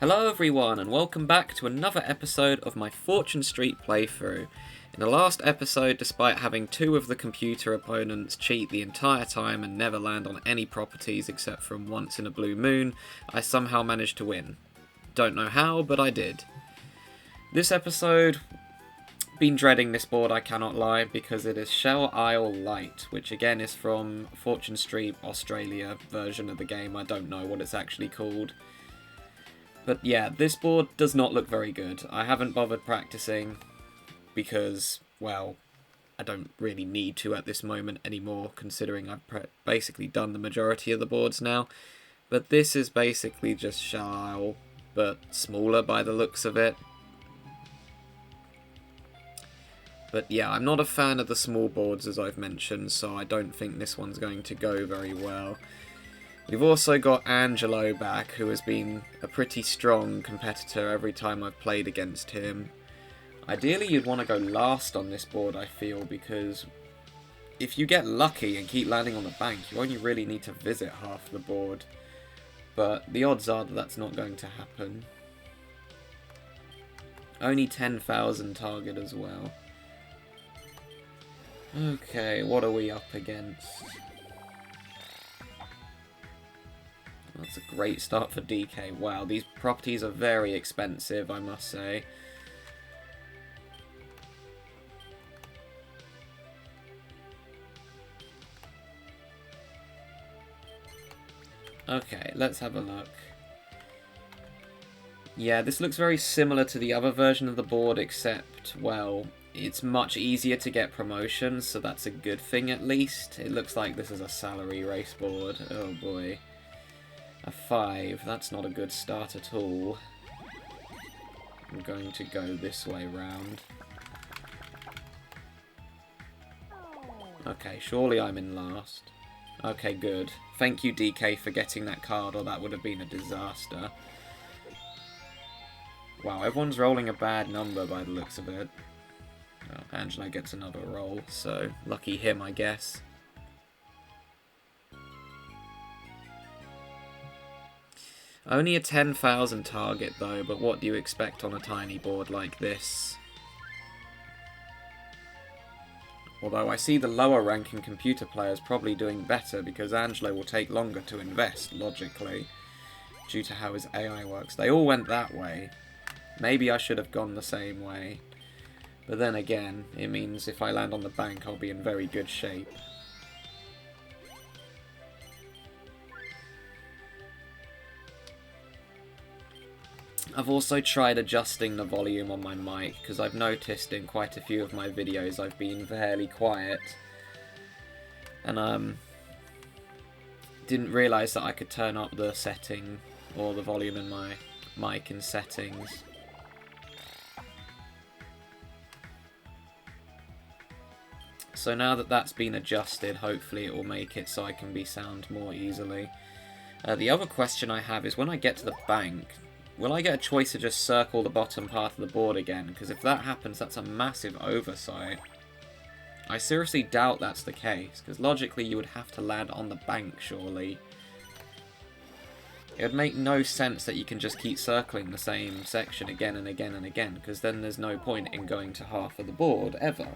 Hello everyone and welcome back to another episode of my Fortune Street playthrough. In the last episode, despite having two of the computer opponents cheat the entire time and never land on any properties except from once in a blue moon, I somehow managed to win. Don't know how, but I did. This episode, been dreading this board, I cannot lie, because it is Shell Isle Lite, which again is from Fortune Street Australia version of the game. I don't know what it's actually called. But yeah, this board does not look very good. I haven't bothered practicing because, well, I don't really need to at this moment anymore, considering I've basically done the majority of the boards now. But this is basically just Shell Isle, but smaller by the looks of it. But yeah, I'm not a fan of the small boards as I've mentioned, so I don't think this one's going to go very well. We've also got Angelo back, who has been a pretty strong competitor every time I've played against him. Ideally, you'd want to go last on this board, I feel, because if you get lucky and keep landing on the bank, you only really need to visit half the board. But the odds are that that's not going to happen. Only 10,000 target as well. Okay, what are we up against? That's a great start for DK. Wow, these properties are very expensive, I must say. Okay, let's have a look. Yeah, this looks very similar to the other version of the board, except, well, it's much easier to get promotions, so that's a good thing at least. It looks like this is a salary race board. Oh boy. A 5, that's not a good start at all. I'm going to go this way round. Okay, surely I'm in last. Okay, good. Thank you, DK, for getting that card, or that would have been a disaster. Wow, everyone's rolling a bad number by the looks of it. Well, Angelo gets another roll, so lucky him, I guess. Only a 10,000 target though, but what do you expect on a tiny board like this? Although I see the lower ranking computer players probably doing better because Angelo will take longer to invest, logically, due to how his AI works. They all went that way. Maybe I should have gone the same way. But then again, it means if I land on the bank I'll be in very good shape. I've also tried adjusting the volume on my mic, because I've noticed in quite a few of my videos I've been fairly quiet. And didn't realise that I could turn up the setting, or the volume in my mic in settings. So now that that's been adjusted, hopefully it will make it so I can be sound more easily. The other question I have is when I get to the bank, will I get a choice to just circle the bottom part of the board again? Because if that happens, that's a massive oversight. I seriously doubt that's the case, because logically you would have to land on the bank, surely. It would make no sense that you can just keep circling the same section again and again and again, because then there's no point in going to half of the board, ever.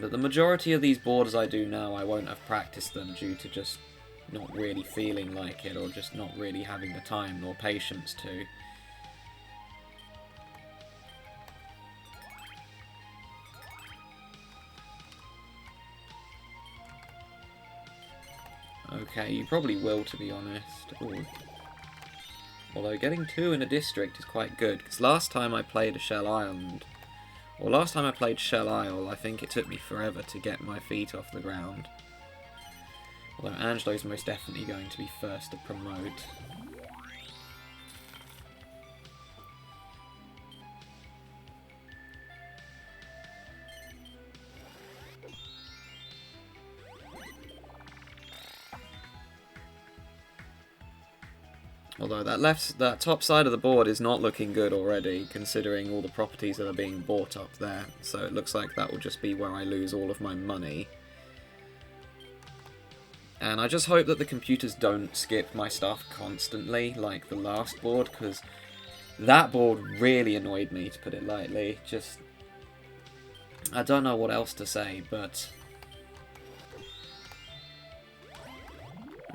But the majority of these boards I do now, I won't have practiced them due to just not really feeling like it, or just not really having the time nor patience to. Okay, you probably will, to be honest. Ooh. Although getting 2 in a district is quite good, because last time I played a Shell Island, or last time I played Shell Isle, I think it took me forever to get my feet off the ground. Although Angelo's most definitely going to be first to promote. Although that top side of the board is not looking good already, considering all the properties that are being bought up there. So it looks like that will just be where I lose all of my money. And I just hope that the computers don't skip my stuff constantly, like the last board, because that board really annoyed me, to put it lightly. Just, I don't know what else to say, but...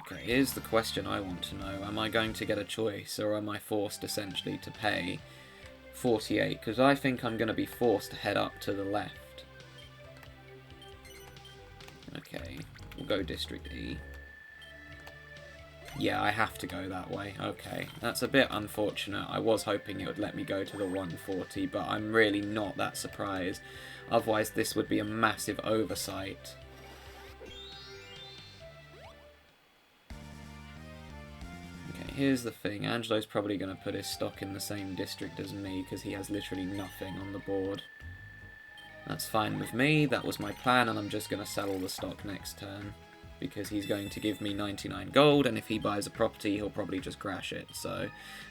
Okay, here's the question I want to know. Am I going to get a choice, or am I forced, essentially, to pay 48? Because I think I'm going to be forced to head up to the left. Okay, we'll go District E. Yeah, I have to go that way. Okay, that's a bit unfortunate. I was hoping it would let me go to the 140, but I'm really not that surprised. Otherwise, this would be a massive oversight. Okay, here's the thing. Angelo's probably going to put his stock in the same district as me, because he has literally nothing on the board. That's fine with me, that was my plan, and I'm just going to sell all the stock next turn. Because he's going to give me 99 gold, and if he buys a property, he'll probably just crash it, so...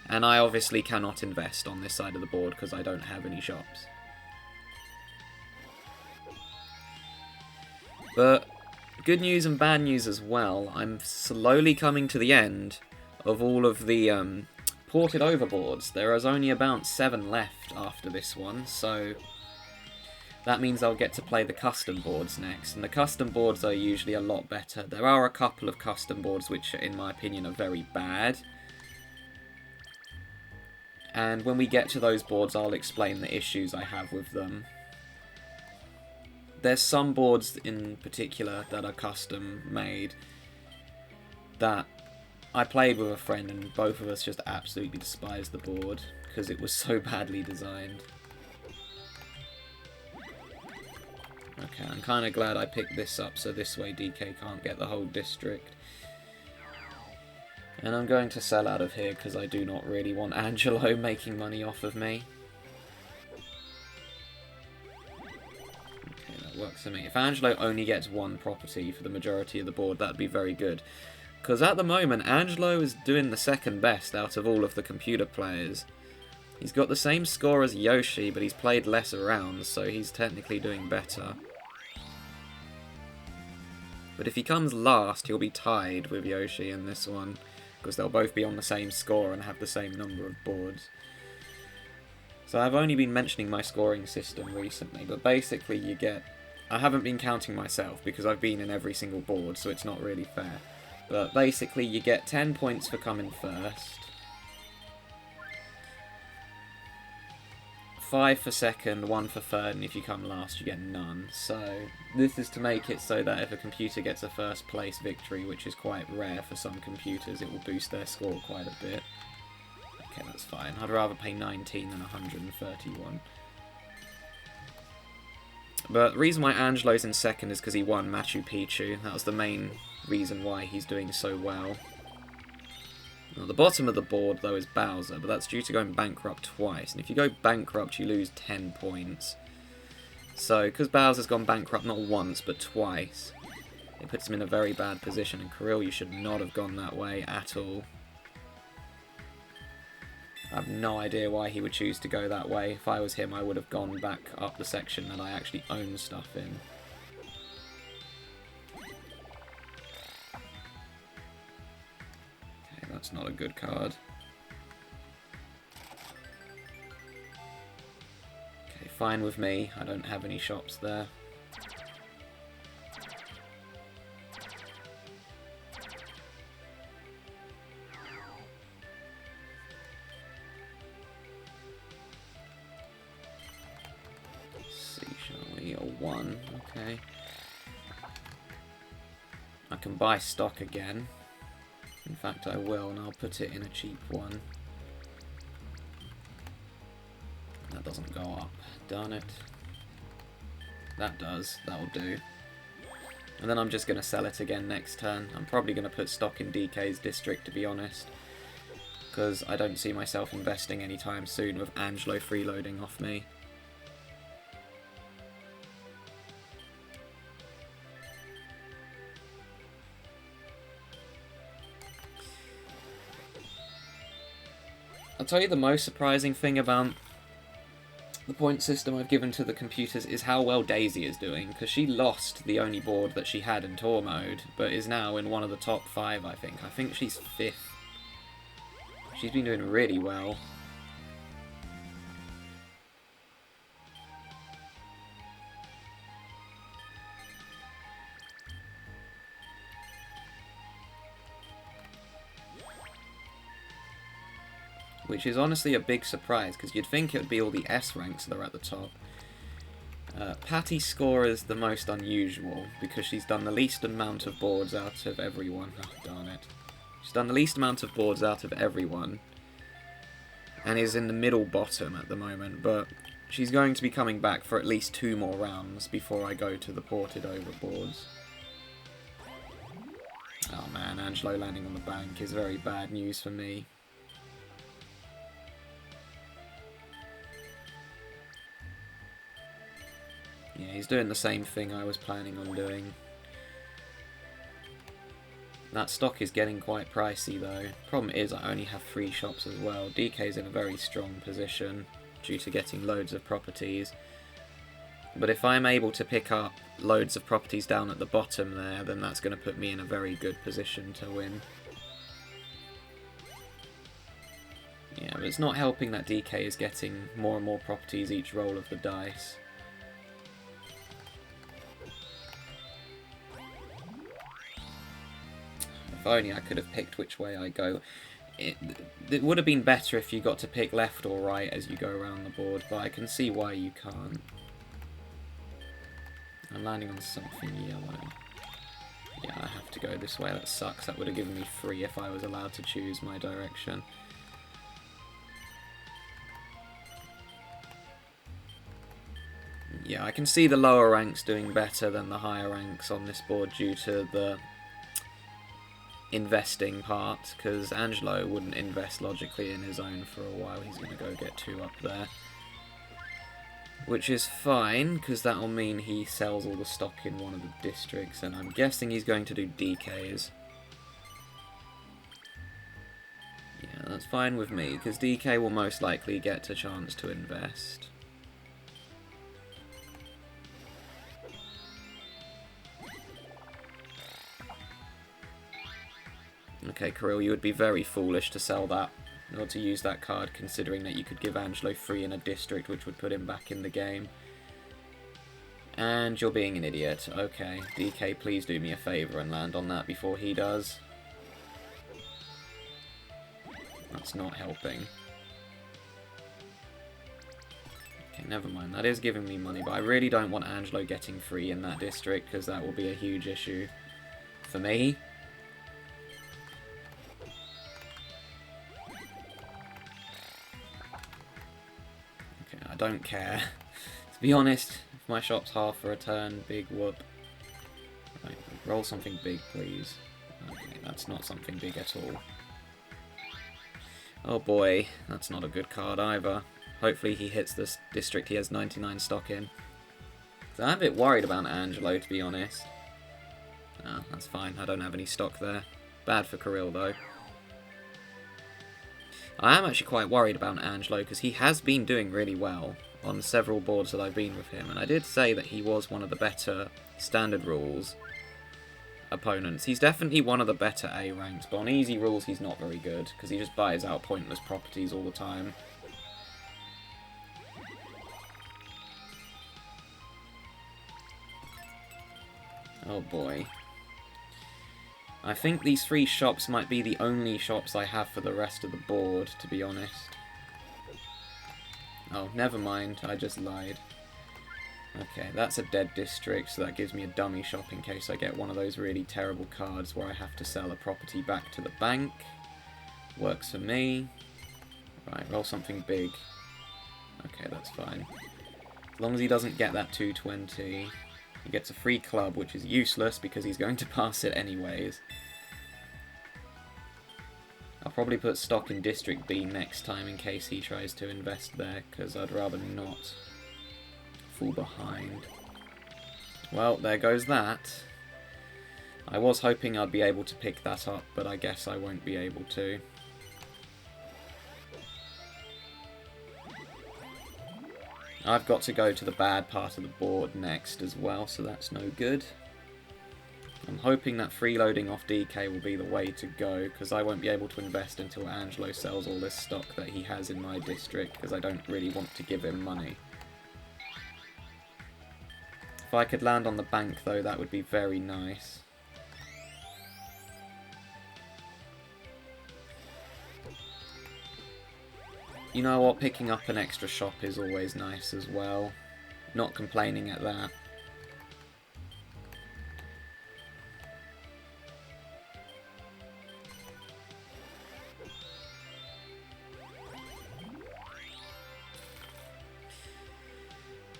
And I obviously cannot invest on this side of the board, because I don't have any shops. But, good news and bad news as well, I'm slowly coming to the end of all of the ported over boards. There is only about 7 left after this one, so... That means I'll get to play the custom boards next, and the custom boards are usually a lot better. There are a couple of custom boards which, in my opinion, are very bad. And when we get to those boards, I'll explain the issues I have with them. There's some boards in particular that are custom made that I played with a friend, and both of us just absolutely despised the board because it was so badly designed. Okay, I'm kind of glad I picked this up, so this way DK can't get the whole district. And I'm going to sell out of here, because I do not really want Angelo making money off of me. Okay, that works for me. If Angelo only gets one property for the majority of the board, that'd be very good. Because at the moment, Angelo is doing the second best out of all of the computer players. He's got the same score as Yoshi, but he's played less rounds, so he's technically doing better. But if he comes last, he'll be tied with Yoshi in this one, because they'll both be on the same score and have the same number of boards. So I've only been mentioning my scoring system recently, but basically you get... I haven't been counting myself, because I've been in every single board, so it's not really fair. But basically you get 10 points for coming first, 5 for second, 1 for third, and if you come last you get none. So this is to make it so that if a computer gets a first place victory, which is quite rare for some computers, it will boost their score quite a bit. Okay, that's fine. I'd rather pay 19 than 131. But the reason why Angelo's in second is because he won Machu Picchu. That was the main reason why he's doing so well. Now, the bottom of the board, though, is Bowser, but that's due to going bankrupt twice. And if you go bankrupt, you lose 10 points. So, because Bowser's gone bankrupt not once, but twice, it puts him in a very bad position. And Kiryl, you should not have gone that way at all. I have no idea why he would choose to go that way. If I was him, I would have gone back up the section that I actually own stuff in. That's not a good card. Okay, fine with me. I don't have any shops there. Let's see, shall we? A 1, okay. I can buy stock again. In fact, I will, and I'll put it in a cheap one. That doesn't go up. Darn it. That does. That'll do. And then I'm just going to sell it again next turn. I'm probably going to put stock in DK's district, to be honest. Because I don't see myself investing anytime soon with Angelo freeloading off me. I'll tell you the most surprising thing about the point system I've given to the computers is how well Daisy is doing, because she lost the only board that she had in tour mode, but is now in one of the top 5, I think. I think she's 5th. She's been doing really well. Which is honestly a big surprise, because you'd think it would be all the S ranks that are at the top. Patty's score is the most unusual, because she's done the least amount of boards out of everyone. Oh, darn it. She's done the least amount of boards out of everyone, and is in the middle bottom at the moment, but she's going to be coming back for at least 2 more rounds before I go to the ported over boards. Oh man, Angelo landing on the bank is very bad news for me. Yeah, he's doing the same thing I was planning on doing. That stock is getting quite pricey though. Problem is I only have 3 shops as well. DK's in a very strong position due to getting loads of properties. But if I'm able to pick up loads of properties down at the bottom there, then that's going to put me in a very good position to win. Yeah, but it's not helping that DK is getting more and more properties each roll of the dice. If only I could have picked which way I go. It would have been better if you got to pick left or right as you go around the board, but I can see why you can't. I'm landing on something yellow. Yeah, I have to go this way. That sucks. That would have given me 3 if I was allowed to choose my direction. Yeah, I can see the lower ranks doing better than the higher ranks on this board due to the investing part, because Angelo wouldn't invest logically in his own for a while. He's going to go get 2 up there. Which is fine, because that will mean he sells all the stock in one of the districts, and I'm guessing he's going to do DKs. Yeah, that's fine with me, because DK will most likely get a chance to invest. Okay, Kiryl, you would be very foolish to sell that, or to use that card, considering that you could give Angelo 3 in a district, which would put him back in the game. And you're being an idiot. Okay, DK, please do me a favour and land on that before he does. That's not helping. Okay, never mind. That is giving me money, but I really don't want Angelo getting 3 in that district, because that will be a huge issue for me. I don't care. To be honest, if my shop's half for a turn, big whoop. Right, roll something big, please. Okay, that's not something big at all. Oh boy, that's not a good card either. Hopefully he hits this district he has 99 stock in. So I'm a bit worried about Angelo, to be honest. Ah, that's fine, I don't have any stock there. Bad for Kiryl though. I am actually quite worried about Angelo, because he has been doing really well on several boards that I've been with him, and I did say that he was one of the better standard rules opponents. He's definitely one of the better A ranks, but on easy rules he's not very good, because he just buys out pointless properties all the time. Oh boy. I think these 3 shops might be the only shops I have for the rest of the board, to be honest. Oh, never mind, I just lied. Okay, that's a dead district, so that gives me a dummy shop in case I get one of those really terrible cards where I have to sell a property back to the bank. Works for me. Right, roll something big. Okay, that's fine. As long as he doesn't get that 220... He gets a free club, which is useless because he's going to pass it anyways. I'll probably put stock in District B next time in case he tries to invest there, because I'd rather not fall behind. Well, there goes that. I was hoping I'd be able to pick that up, but I guess I won't be able to. I've got to go to the bad part of the board next as well, so that's no good. I'm hoping that freeloading off DK will be the way to go, because I won't be able to invest until Angelo sells all this stock that he has in my district, because I don't really want to give him money. If I could land on the bank, though, that would be very nice. You know what, picking up an extra shop is always nice as well. Not complaining at that.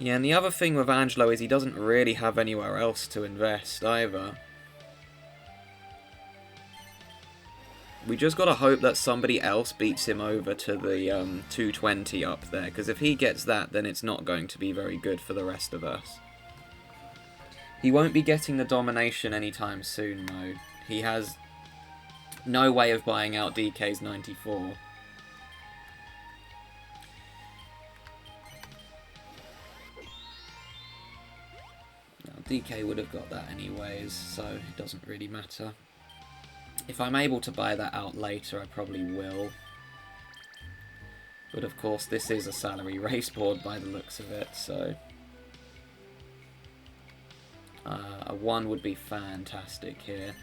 Yeah, and the other thing with Angelo is he doesn't really have anywhere else to invest either. We just gotta hope that somebody else beats him over to the 220 up there, because if he gets that, then it's not going to be very good for the rest of us. He won't be getting the domination anytime soon, though. He has no way of buying out DK's 94. DK would have got that anyways, so it doesn't really matter. If I'm able to buy that out later, I probably will. But of course, this is a salary race board by the looks of it, so... a 1 would be fantastic here.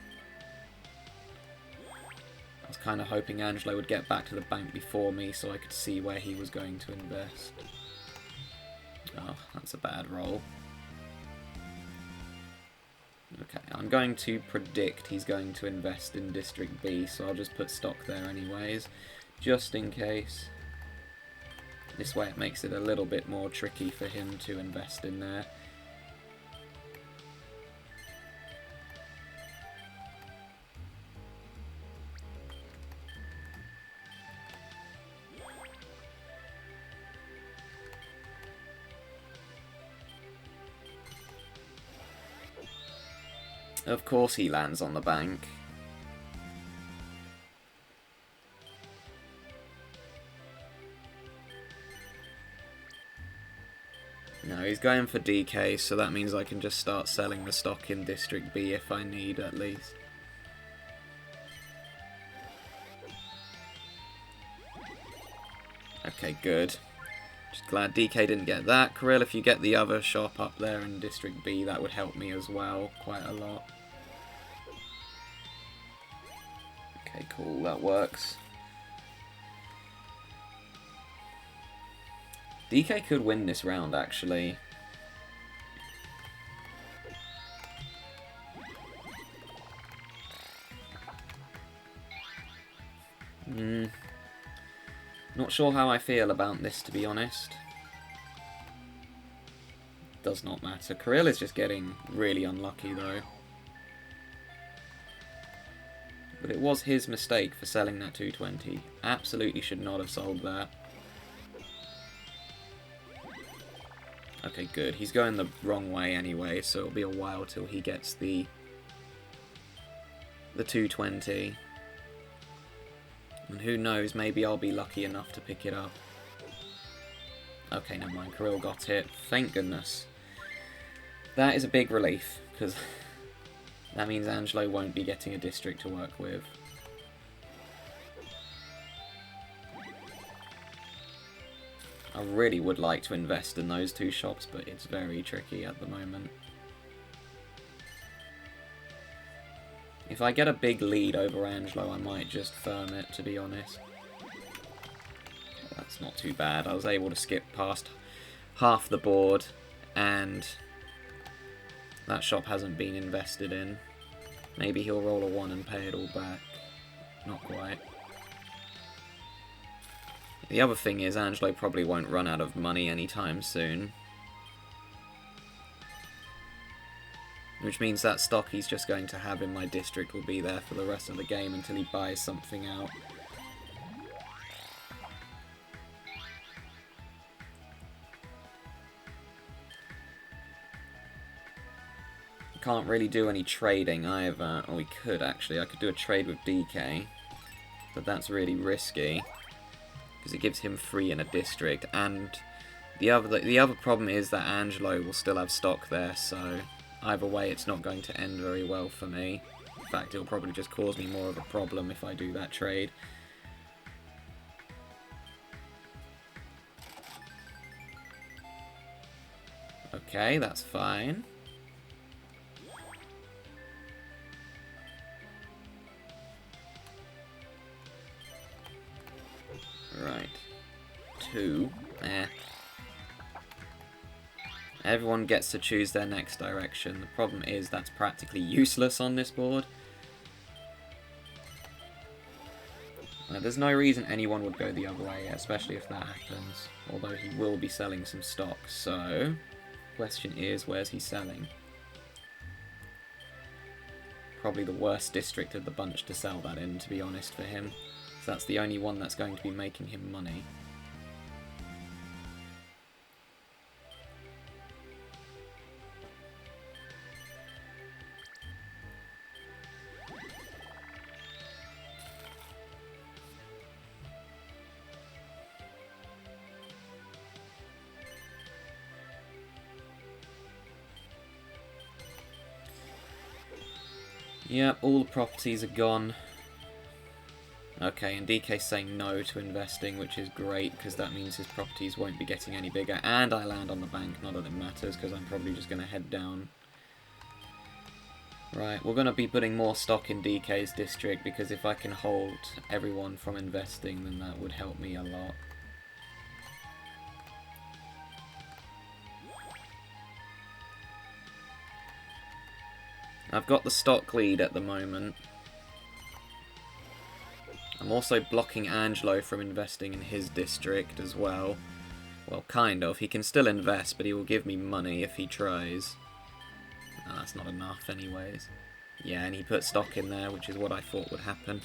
I was kind of hoping Angelo would get back to the bank before me so I could see where he was going to invest. Oh, that's a bad roll. Okay, I'm going to predict he's going to invest in District B, so I'll just put stock there anyways, just in case. This way it makes it a little bit more tricky for him to invest in there. Of course he lands on the bank. No, he's going for DK, so that means I can just start selling the stock in District B if I need, at least. Okay, good. Just glad DK didn't get that. Kiryl, if you get the other shop up there in District B, that would help me as well, quite a lot. Okay, cool, that works. DK could win this round, actually. Not sure how I feel about this, to be honest. Does not matter. Kiryl is just getting really unlucky, though. But it was his mistake for selling that 220. Absolutely should not have sold that. Okay, good. He's going the wrong way anyway, so it'll be a while till he gets the 220. And who knows, maybe I'll be lucky enough to pick it up. Okay, never mind. Kiryl got it. Thank goodness. That is a big relief, because that means Angelo won't be getting a district to work with. I really would like to invest in those two shops, but it's very tricky at the moment. If I get a big lead over Angelo, I might just firm it, to be honest. That's not too bad. I was able to skip past half the board, and that shop hasn't been invested in. Maybe he'll roll a 1 and pay it all back. Not quite. The other thing is, Angelo probably won't run out of money anytime soon. Which means that stock he's just going to have in my district will be there for the rest of the game until he buys something out. Can't really do any trading either. Or we could, actually. I could do a trade with DK. But that's really risky, because it gives him 3 in a district, and The other problem is that Angelo will still have stock there, so either way it's not going to end very well for me. In fact, it'll probably just cause me more of a problem if I do that trade. Okay, that's fine. Right. 2. Everyone gets to choose their next direction. The problem is that's practically useless on this board. There's no reason anyone would go the other way, especially if that happens. Although he will be selling some stock, so... question is, where's he selling? Probably the worst district of the bunch to sell that in, to be honest, for him. So that's the only one that's going to be making him money. Yep, all the properties are gone. Okay, and DK's saying no to investing, which is great, because that means his properties won't be getting any bigger. And I land on the bank, not that it matters, because I'm probably just going to head down. Right, we're going to be putting more stock in DK's district, because if I can hold everyone from investing, then that would help me a lot. I've got the stock lead at the moment. I'm also blocking Angelo from investing in his district as well. Well, kind of. He can still invest, but he will give me money if he tries. No, that's not enough anyways. Yeah, and he put stock in there, which is what I thought would happen.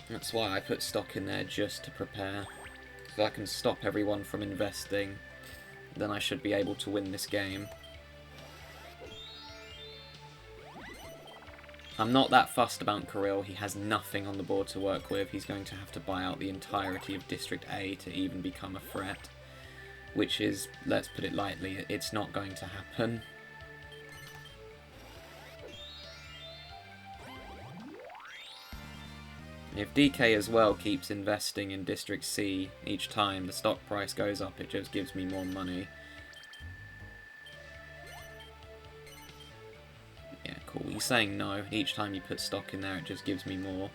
That's why I put stock in there, just to prepare. So I can stop everyone from investing. Then I should be able to win this game. I'm not that fussed about Kiryl. He has nothing on the board to work with. He's going to have to buy out the entirety of District A to even become a threat. Which is, let's put it lightly, it's not going to happen. If DK as well keeps investing in District C each time the stock price goes up, it just gives me more money. Yeah, cool. He's saying no. Each time you put stock in there, it just gives me more.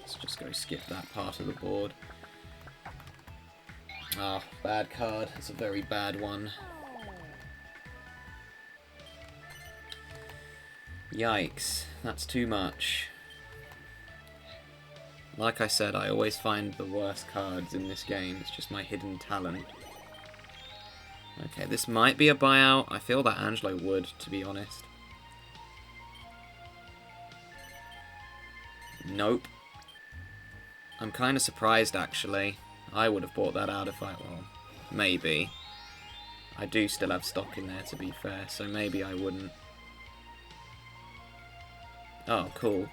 Let's just go skip that part of the board. Ah, bad card. It's a very bad one. Yikes, that's too much. Like I said, I always find the worst cards in this game. It's just my hidden talent. Okay, this might be a buyout. I feel that Angelo would, to be honest. Nope. I'm kind of surprised, actually. I would have bought that out if well, maybe. I do still have stock in there, to be fair, so maybe I wouldn't. Oh, cool.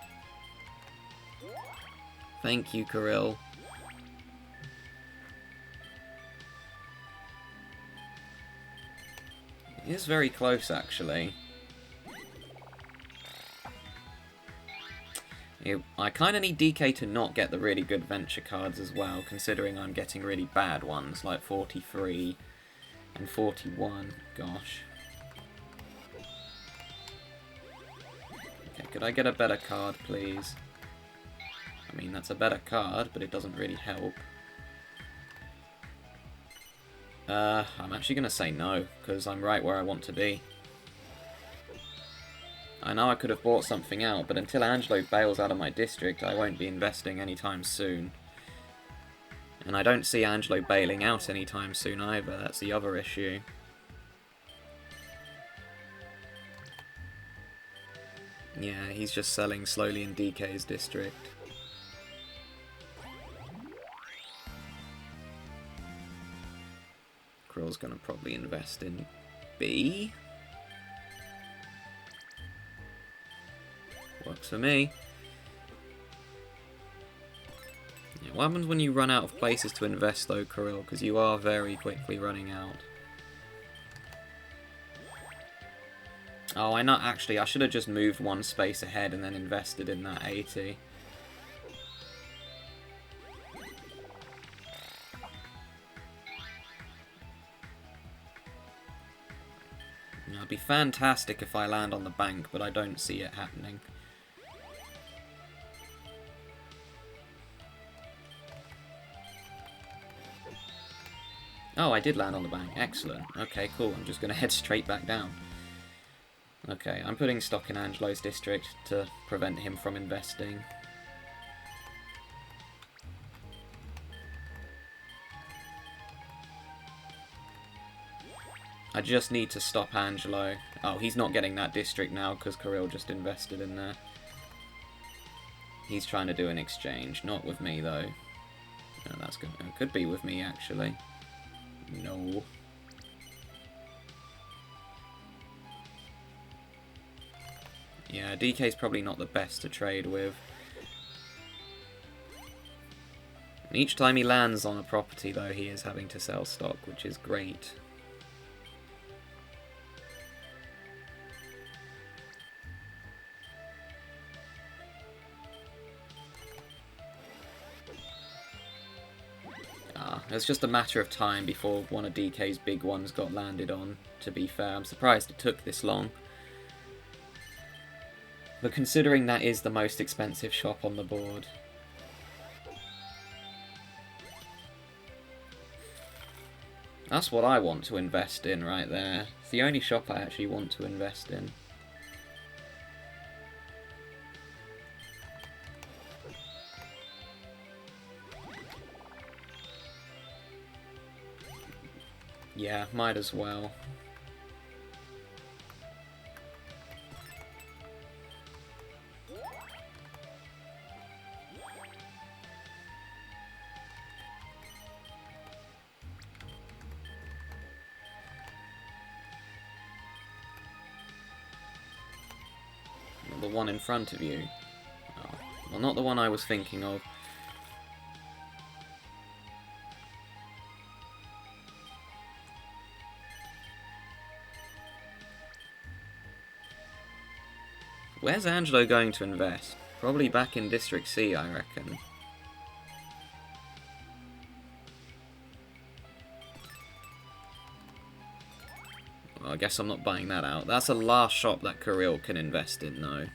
Thank you, Kiryl. It is very close, actually. I kind of need DK to not get the really good venture cards as well, considering I'm getting really bad ones, like 43 and 41. Gosh. Okay, could I get a better card, please? I mean, that's a better card, but it doesn't really help. I'm actually going to say no, because I'm right where I want to be. I know I could have bought something out, but until Angelo bails out of my district, I won't be investing anytime soon. And I don't see Angelo bailing out anytime soon either, that's the other issue. Yeah, he's just selling slowly in DK's district. Kiryl's gonna probably invest in B. Works for me. Yeah, what happens when you run out of places to invest though, Kiryl? Because you are very quickly running out. Oh, I should have just moved one space ahead and then invested in that 80. It'd be fantastic if I land on the bank, but I don't see it happening. Oh, I did land on the bank. Excellent. Okay, cool. I'm just going to head straight back down. Okay, I'm putting stock in Angelo's district to prevent him from investing. I just need to stop Angelo. Oh, he's not getting that district now because Kiryl just invested in there. He's trying to do an exchange. Not with me, though. No, that's good. It could be with me, actually. No. Yeah, DK's probably not the best to trade with. And each time he lands on a property, though, he is having to sell stock, which is great. It's just a matter of time before one of DK's big ones got landed on, to be fair. I'm surprised it took this long. But considering that is the most expensive shop on the board. That's what I want to invest in right there. It's the only shop I actually want to invest in. Yeah, might as well. The one in front of you. Oh, well, not the one I was thinking of. Where's Angelo going to invest? Probably back in District C, I reckon. Well, I guess I'm not buying that out. That's the last shop that Kiryl can invest in, though.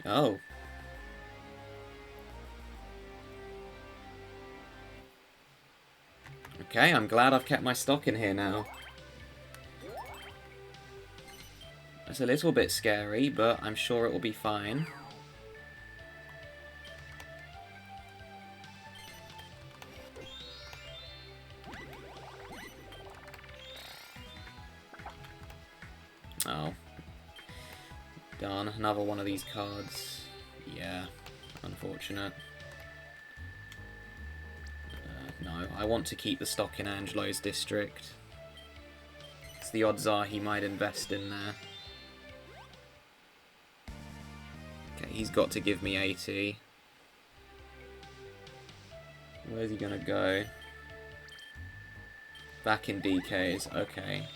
Oh. Okay, I'm glad I've kept my stock in here now. It's a little bit scary, but I'm sure it will be fine. Oh. Darn, another one of these cards. Yeah, unfortunate. No, I want to keep the stock in Angelo's district. Because the odds are he might invest in there. Okay, he's got to give me 80. Where's he gonna go? Back in DK's, okay.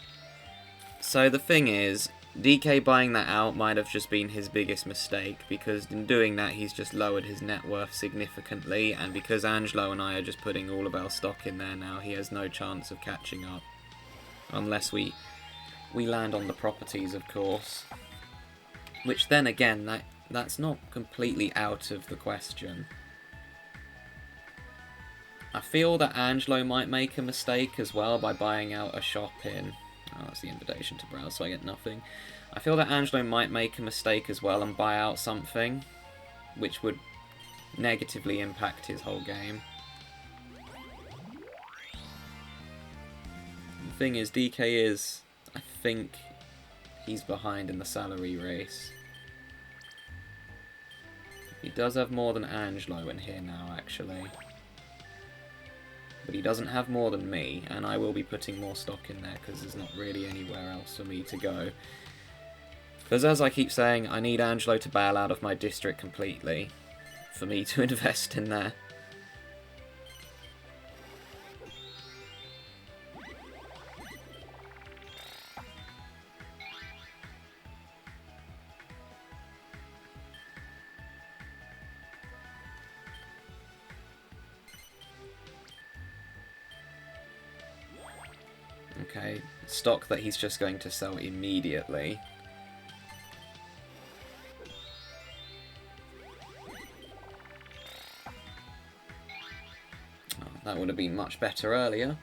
So the thing is, DK buying that out might have just been his biggest mistake, because in doing that he's just lowered his net worth significantly, and because Angelo and I are just putting all of our stock in there now, he has no chance of catching up. Unless we land on the properties, of course. Which then again, that's not completely out of the question. I feel that Angelo might make a mistake as well by buying out a shop in... Oh, that's the invitation to browse, so I get nothing. I feel that Angelo might make a mistake as well and buy out something, which would negatively impact his whole game. The thing is, DK is... I think he's behind in the salary race. He does have more than Angelo in here now, actually. But he doesn't have more than me, and I will be putting more stock in there because there's not really anywhere else for me to go. Because as I keep saying, I need Angelo to bail out of my district completely for me to invest in there. Okay, stock that he's just going to sell immediately. Oh, that would have been much better earlier.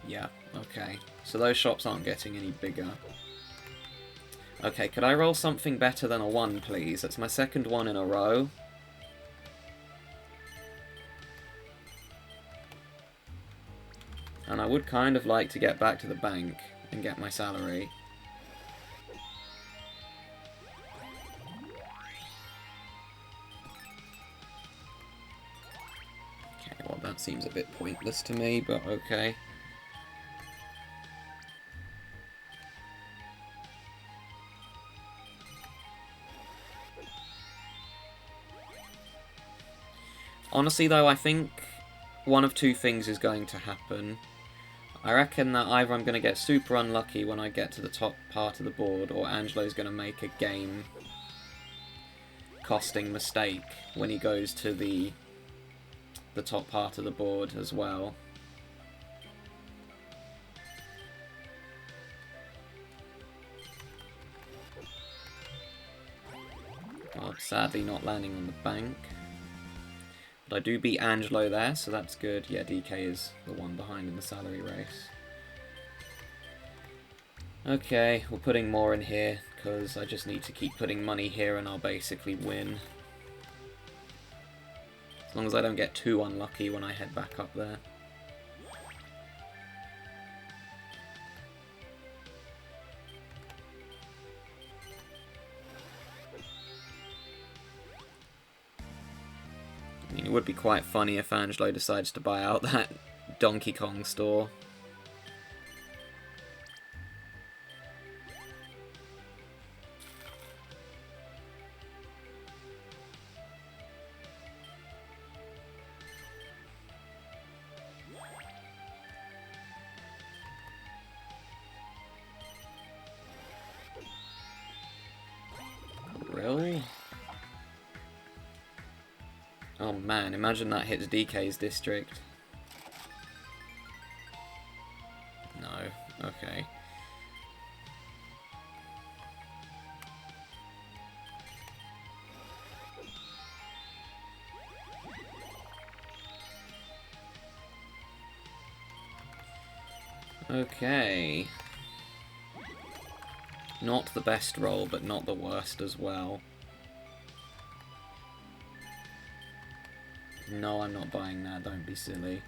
Yeah, okay. So those shops aren't getting any bigger. Okay, could I roll something better than a 1, please? That's my second one in a row. And I would kind of like to get back to the bank and get my salary. Okay, well that seems a bit pointless to me, but okay. Honestly though, I think one of two things is going to happen. I reckon that either I'm going to get super unlucky when I get to the top part of the board, or Angelo's going to make a game costing mistake when he goes to the top part of the board as well. Well, sadly not landing on the bank. But I do beat Angelo there, so that's good. Yeah, DK is the one behind in the salary race. Okay, we're putting more in here, because I just need to keep putting money here and I'll basically win. As long as I don't get too unlucky when I head back up there. I mean, it would be quite funny if Angelo decides to buy out that Donkey Kong store. Really? Oh man, imagine that hits DK's district. No, okay. Okay. Not the best roll, but not the worst as well. No, I'm not buying that, don't be silly.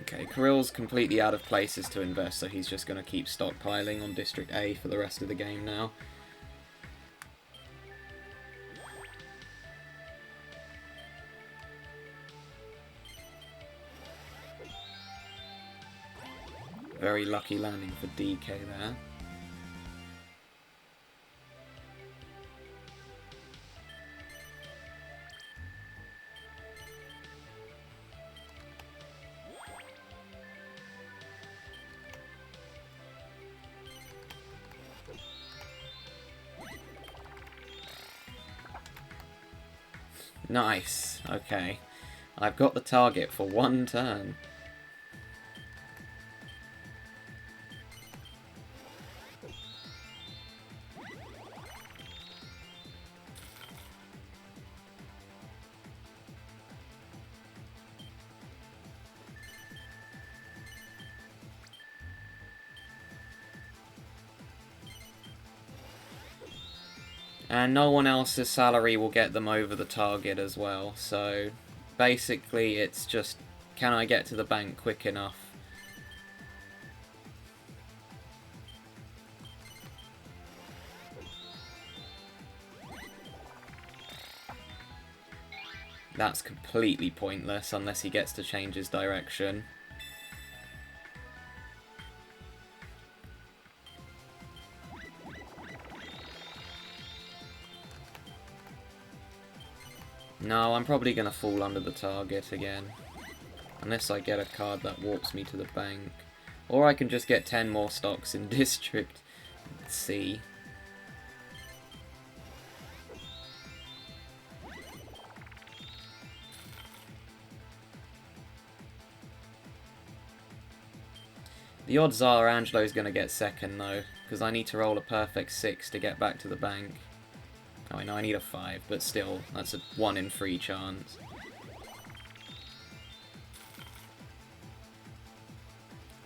Okay, Kiryl's completely out of places to invest, so he's just going to keep stockpiling on District A for the rest of the game now. Very lucky landing for DK there. Nice, okay. I've got the target for one turn. And no one else's salary will get them over the target as well. So basically it's just, can I get to the bank quick enough? That's completely pointless unless he gets to change his direction. No, I'm probably going to fall under the target again. Unless I get a card that warps me to the bank. Or I can just get 10 more stocks in District C. The odds are Angelo's going to get second though, because I need to roll a perfect 6 to get back to the bank. Oh, I know I need a 5, but still, that's a 1 in 3 chance.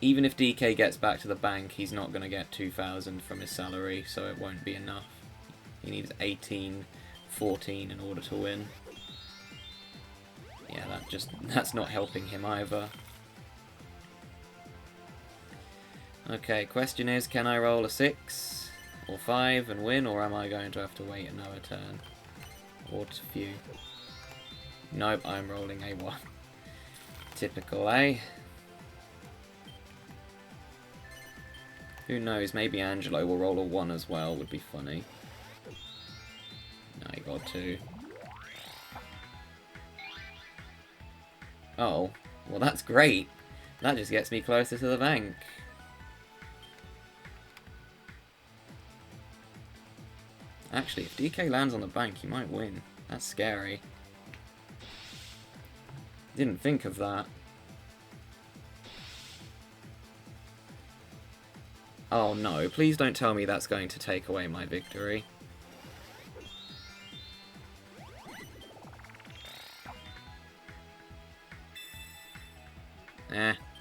Even if DK gets back to the bank, he's not going to get 2,000 from his salary, so it won't be enough. He needs 18, 14 in order to win. Yeah, that's not helping him either. Okay, question is, can I roll a 6 or 5 and win, or am I going to have to wait another turn? Or a few? Nope, I'm rolling a 1. Typical, eh? Who knows, maybe Angelo will roll a 1 as well, would be funny. No, he got 2. Oh, well that's great. That just gets me closer to the bank. Actually, if DK lands on the bank, he might win. That's scary. Didn't think of that. Oh no, please don't tell me that's going to take away my victory.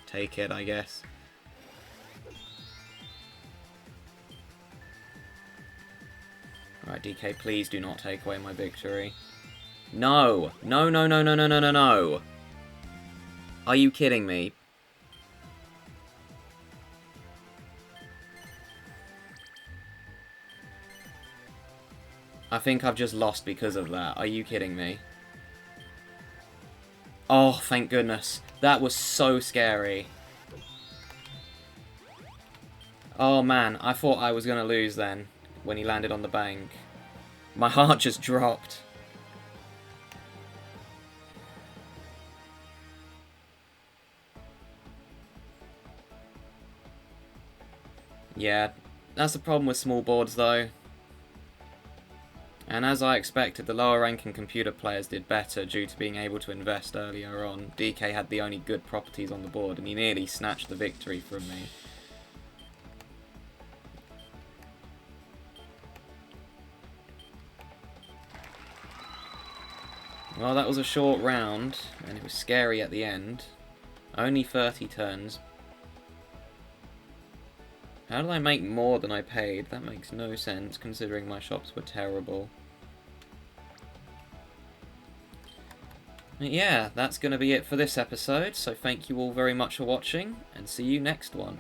Take it, I guess. Alright, DK, please do not take away my victory. No! No, no, no, no, no, no, no, no! Are you kidding me? I think I've just lost because of that. Are you kidding me? Oh, thank goodness. That was so scary. Oh man, I thought I was going to lose then, when he landed on the bank. My heart just dropped. Yeah, that's the problem with small boards though. And as I expected, the lower ranking computer players did better due to being able to invest earlier on. DK had the only good properties on the board and he nearly snatched the victory from me. Well, that was a short round, and it was scary at the end. Only 30 turns. How did I make more than I paid? That makes no sense, considering my shops were terrible. But yeah, that's going to be it for this episode, so thank you all very much for watching, and see you next one.